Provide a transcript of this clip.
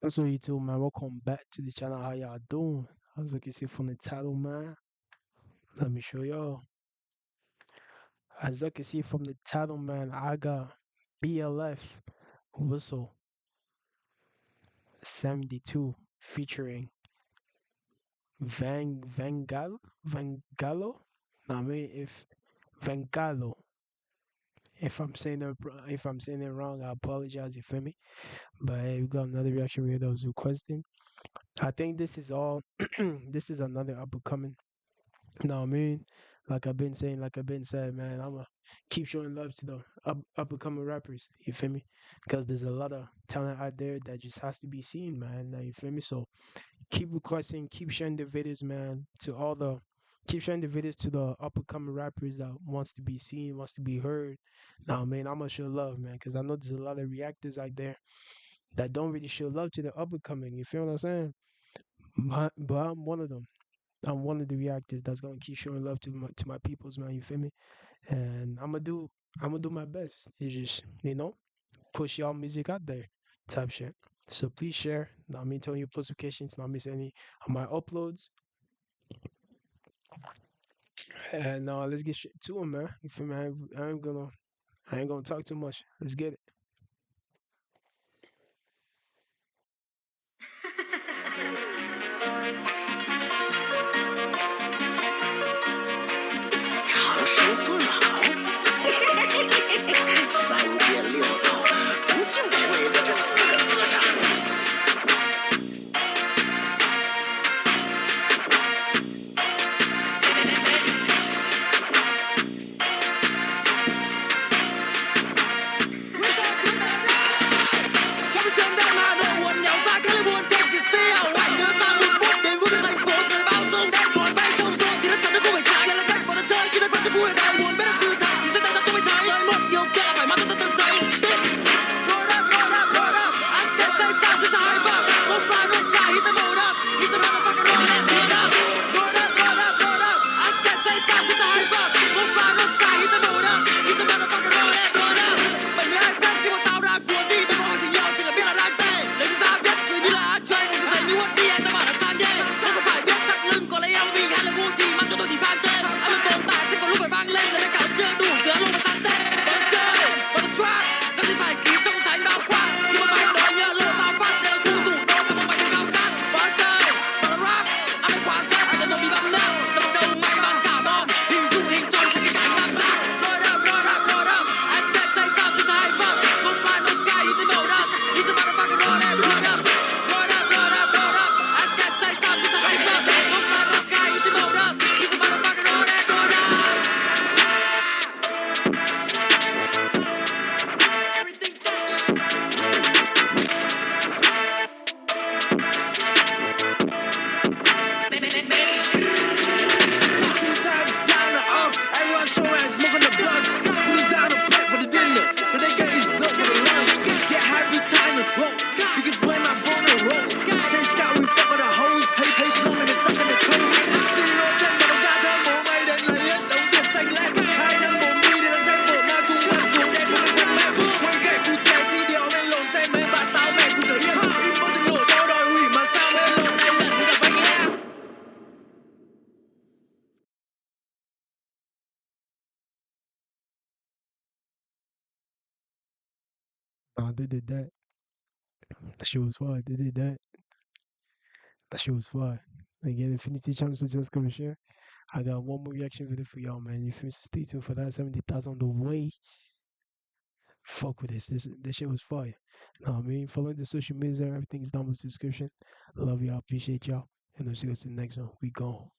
So you too, man. Welcome back to the channel. How y'all doing? As you can see from the title, man. Let me show y'all. As you can see from the title, man, I got BLF Whistle 72 featuring Vangalo. No, I mean if Vangalo. If I'm saying it wrong, I apologize. You feel me? But hey, we got another reaction video that was requested. I think this is all. This is another up and coming. No, I mean, like I've been saying, man, I'ma keep showing love to the up and coming rappers. You feel me? Because there's a lot of talent out there that just has to be seen, man. You feel me? So keep requesting, keep sharing the videos, man. Keep sharing the videos to the up and coming rappers that wants to be seen, wants to be heard. Now, man, I'ma show love, man, because I know there's a lot of reactors out there that don't really show love to the up and coming. You feel what I'm saying? But I'm one of them. I'm one of the reactors that's gonna keep showing love to my peoples, man. You feel me? And I'm gonna do my best to just push y'all music out there, type shit. So please share. Not me telling you post notifications. Not miss any of my uploads. And let's get straight to it, man. You feel me? I ain't gonna talk too much. Let's get it. They did that. That shit was fire. They did that. That shit was fire. Again, Infinity Champs was just gonna share. I got one more reaction video for y'all, man. You feel me? So stay tuned for that. 70,000 on the way. Fuck with this. This shit was fire. Know what I mean? Following the social media, everything's down in the description. Love y'all. Appreciate y'all. And I'll see you guys in the next one. We gone.